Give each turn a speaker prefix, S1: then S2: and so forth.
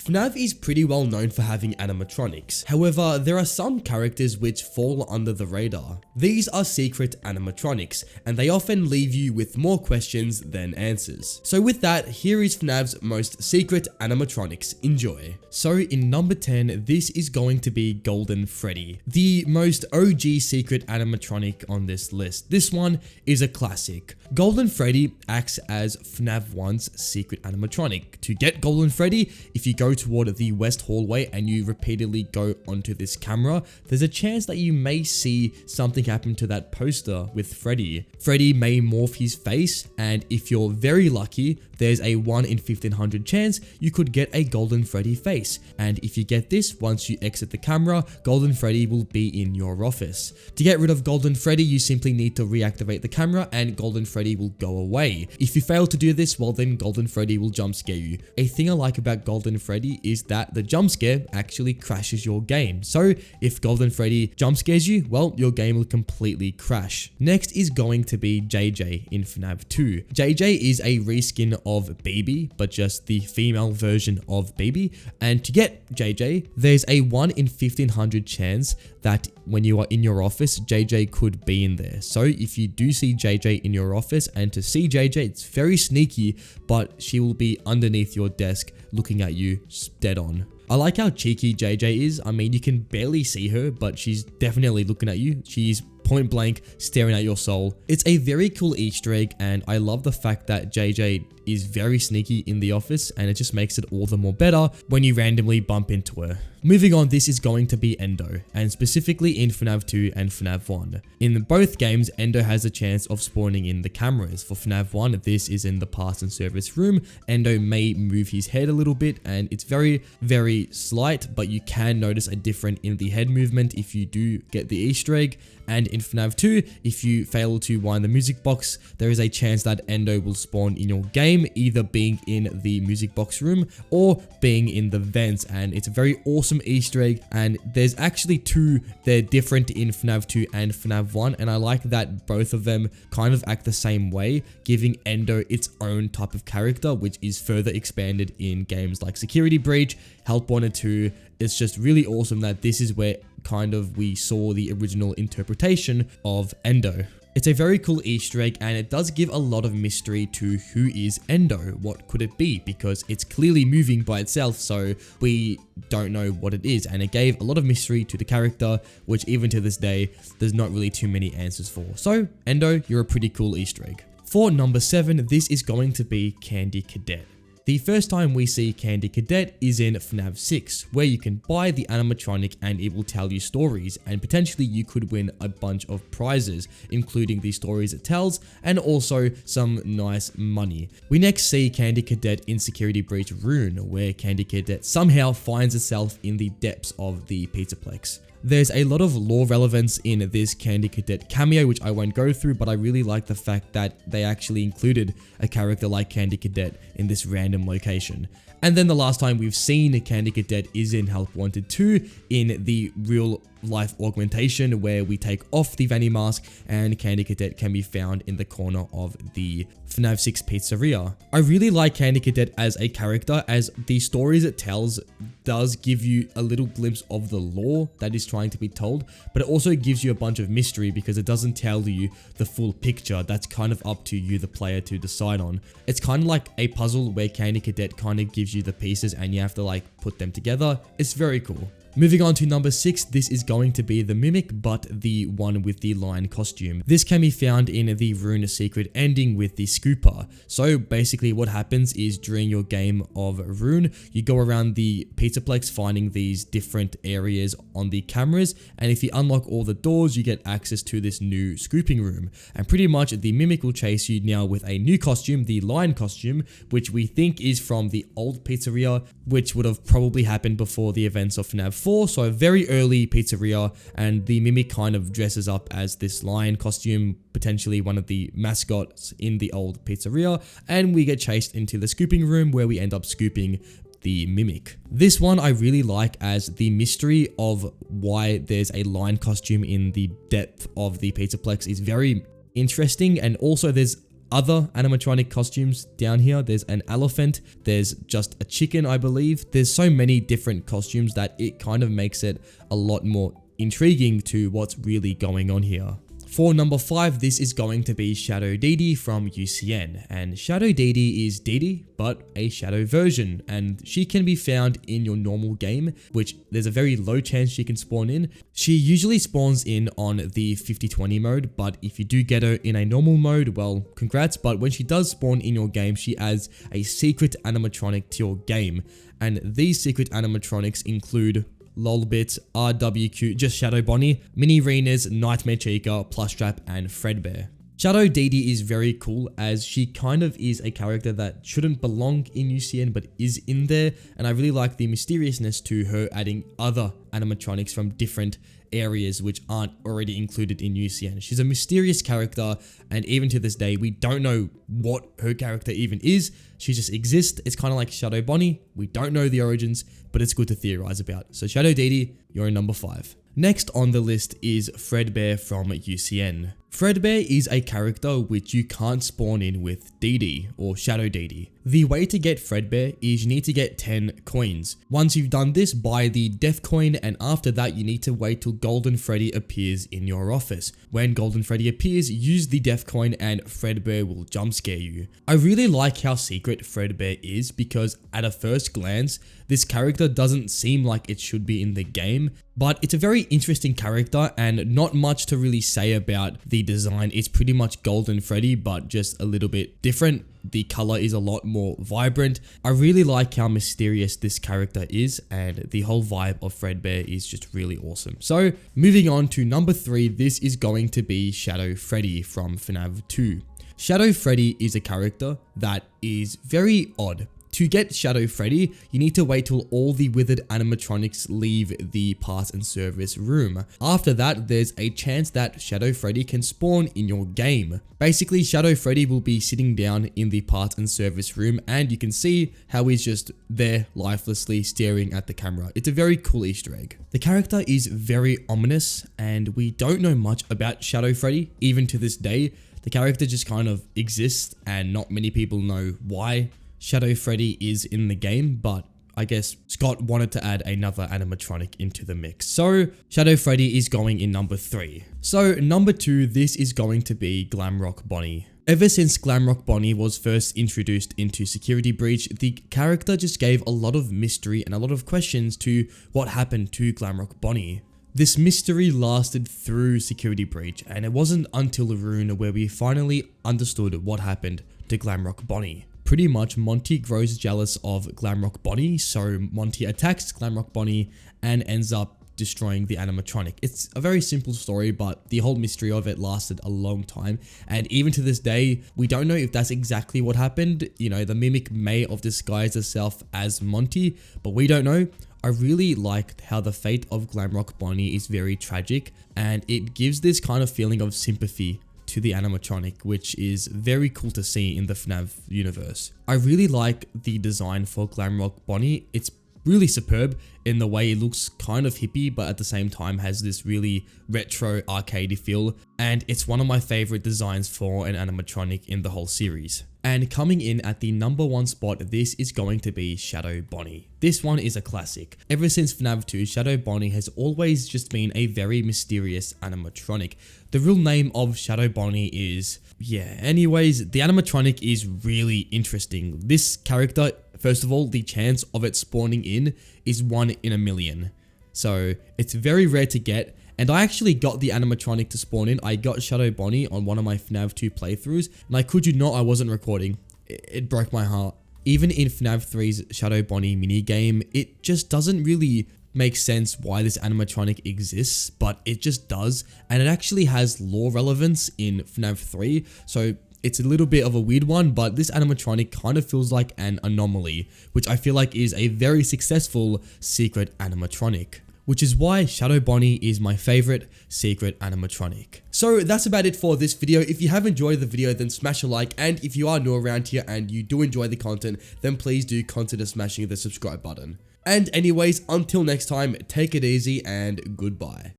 S1: FNAF is pretty well known for having animatronics. However, there are some characters which fall under the radar. These are secret animatronics, and they often leave you with more questions than answers. So with that, here is FNAF's most secret animatronics. Enjoy. So in number 10, this is going to be Golden Freddy, the most OG secret animatronic on this list. This one is a classic. Golden Freddy acts as FNAF 1's secret animatronic. To get Golden Freddy, if you go toward the west hallway and you repeatedly go onto this camera, there's a chance that you may see something happen to that poster with Freddy. Freddy may morph his face, and if you're very lucky, there's a 1 in 1500 chance you could get a Golden Freddy face. And if you get this, once you exit the camera, Golden Freddy will be in your office. To get rid of Golden Freddy, you simply need to reactivate the camera and Golden Freddy will go away. If you fail to do this, well then Golden Freddy will jump scare you. A thing I like about Golden Freddy is that the jump scare actually crashes your game. So if Golden Freddy jump scares you, well, your game will completely crash. Next is going to be JJ in FNAF 2. JJ is a reskin of BB, but just the female version of BB. And to get JJ, there's a 1 in 1500 chance that when you are in your office, JJ could be in there. So if you do see JJ in your office, and to see JJ, it's very sneaky, but she will be underneath your desk looking at you dead on. I like how cheeky JJ is. I mean, you can barely see her, but she's definitely looking at you. She's point blank staring at your soul. It's a very cool Easter egg, and I love the fact that JJ is very sneaky in the office, and it just makes it all the more better when you randomly bump into her. Moving on, this is going to be Endo, and specifically in FNAF 2 and FNAF 1. In both games, Endo has a chance of spawning in the cameras. For FNAF 1, this is in the pass and service room. Endo may move his head a little bit, and it's very, very slight, but you can notice a difference in the head movement if you do get the Easter egg. And in FNAF 2, if you fail to wind the music box, there is a chance that Endo will spawn in your game, either being in the music box room or being in the vents. And it's a very awesome Easter egg, and there's actually two. They're different in FNAF 2 and FNAF 1, and I like that both of them kind of act the same way, giving Endo its own type of character, which is further expanded in games like Security Breach, Help Wanted 2. It's just really awesome that this is where kind of we saw the original interpretation of Endo. It's a very cool Easter egg, and it does give a lot of mystery to who is Endo. What could it be? Because it's clearly moving by itself, so we don't know what it is. And it gave a lot of mystery to the character, which even to this day, there's not really too many answers for. So Endo, you're a pretty cool Easter egg. For number 7, this is going to be Candy Cadet. The first time we see Candy Cadet is in FNAF 6, where you can buy the animatronic and it will tell you stories, and potentially you could win a bunch of prizes, including the stories it tells and also some nice money. We next see Candy Cadet in Security Breach Rune, where Candy Cadet somehow finds itself in the depths of the Pizzaplex. There's a lot of lore relevance in this Candy Cadet cameo, which I won't go through, but I really like the fact that they actually included a character like Candy Cadet in this random location. And then the last time we've seen Candy Cadet is in Help Wanted 2 in the real life augmentation, where we take off the Vanny mask and Candy Cadet can be found in the corner of the FNAF 6 pizzeria. I really like Candy Cadet as a character, as the stories it tells does give you a little glimpse of the lore that is trying to be told, but it also gives you a bunch of mystery because it doesn't tell you the full picture. That's kind of up to you, the player, to decide on. It's kind of like a puzzle where Candy Cadet kind of gives you the pieces and you have to like put them together. It's very cool. Moving on to number 6, this is going to be the Mimic, but the one with the lion costume. This can be found in the Rune secret ending with the Scooper. So basically what happens is during your game of Rune, you go around the Pizzaplex finding these different areas on the cameras, and if you unlock all the doors, you get access to this new scooping room. And pretty much the Mimic will chase you now with a new costume, the lion costume, which we think is from the old pizzeria, which would have probably happened before the events of FNAF 4, so a very early pizzeria, and the Mimic kind of dresses up as this lion costume, potentially one of the mascots in the old pizzeria, and we get chased into the scooping room where we end up scooping the Mimic. This one I really like, as the mystery of why there's a lion costume in the depth of the Pizzaplex is very interesting, and also there's other animatronic costumes down here. There's an elephant, there's just a chicken, I believe. There's so many different costumes that it kind of makes it a lot more intriguing to what's really going on here. For number 5, this is going to be Shadow Dee Dee from UCN, and Shadow Dee Dee is Dee Dee, but a shadow version, and she can be found in your normal game, which there's a very low chance she can spawn in. She usually spawns in on the 50-20 mode, but if you do get her in a normal mode, well, congrats, but when she does spawn in your game, she adds a secret animatronic to your game, and these secret animatronics include Lolbit, RWQ, just Shadow Bonnie, Mini Renas, Nightmare Chica, Plushtrap, and Fredbear. Shadow Dee Dee is very cool as she kind of is a character that shouldn't belong in UCN but is in there, and I really like the mysteriousness to her adding other animatronics from different areas which aren't already included in UCN. She's a mysterious character, and even to this day we don't know what her character even is. She just exists. It's kind of like Shadow Bonnie. We don't know the origins, but it's good to theorize about. So Shadow Dee Dee, you're in number 5. Next on the list is Fredbear from UCN. Fredbear is a character which you can't spawn in with Dee Dee or Shadow Dee Dee. The way to get Fredbear is you need to get 10 coins. Once you've done this, buy the Death Coin, and after that you need to wait till Golden Freddy appears in your office. When Golden Freddy appears, use the Death Coin and Fredbear will jump scare you. I really like how secret Fredbear is because at a first glance, this character doesn't seem like it should be in the game, but it's a very interesting character and not much to really say about the design. It's pretty much Golden Freddy, but just a little bit different. The color is a lot more vibrant. I really like how mysterious this character is, and the whole vibe of Fredbear is just really awesome. So moving on to number 3, this is going to be Shadow Freddy from FNAF 2. Shadow Freddy is a character that is very odd. To get Shadow Freddy, you need to wait till all the withered animatronics leave the parts and service room. After that, there's a chance that Shadow Freddy can spawn in your game. Basically, Shadow Freddy will be sitting down in the parts and service room, and you can see how he's just there lifelessly staring at the camera. It's a very cool Easter egg. The character is very ominous, and we don't know much about Shadow Freddy, even to this day. The character just kind of exists, and not many people know why Shadow Freddy is in the game, but I guess Scott wanted to add another animatronic into the mix. So Shadow Freddy is going in number 3. So number 2, this is going to be Glamrock Bonnie. Ever since Glamrock Bonnie was first introduced into Security Breach, the character just gave a lot of mystery and a lot of questions to what happened to Glamrock Bonnie. This mystery lasted through Security Breach, and it wasn't until Rune where we finally understood what happened to Glamrock Bonnie. Pretty much, Monty grows jealous of Glamrock Bonnie, so Monty attacks Glamrock Bonnie and ends up destroying the animatronic. It's a very simple story, but the whole mystery of it lasted a long time, and even to this day, we don't know if that's exactly what happened. You know, the mimic may have disguised herself as Monty, but we don't know. I really liked how the fate of Glamrock Bonnie is very tragic, and it gives this kind of feeling of sympathy to the animatronic, which is very cool to see in the FNAF universe. I really like the design for Glamrock Bonnie. It's really superb in the way it looks kind of hippie, but at the same time has this really retro arcadey feel, and it's one of my favorite designs for an animatronic in the whole series. And coming in at the number 1 spot, this is going to be Shadow Bonnie. This one is a classic. Ever since FNAF 2, Shadow Bonnie has always just been a very mysterious animatronic. The real name of Shadow Bonnie is... anyways, the animatronic is really interesting. This character, first of all, the chance of it spawning in is 1 in a million. So it's very rare to get. And I actually got the animatronic to spawn in. I got Shadow Bonnie on one of my FNAF 2 playthroughs, and I kid you not, I wasn't recording. It broke my heart. Even in FNAF 3's Shadow Bonnie minigame, it just doesn't really make sense why this animatronic exists, but it just does, and it actually has lore relevance in FNAF 3, so it's a little bit of a weird one, but this animatronic kind of feels like an anomaly, which I feel like is a very successful secret animatronic, which is why Shadow Bonnie is my favorite secret animatronic. So that's about it for this video. If you have enjoyed the video, then smash a like, and if you are new around here and you do enjoy the content, then please do consider smashing the subscribe button. And anyways, until next time, take it easy and goodbye.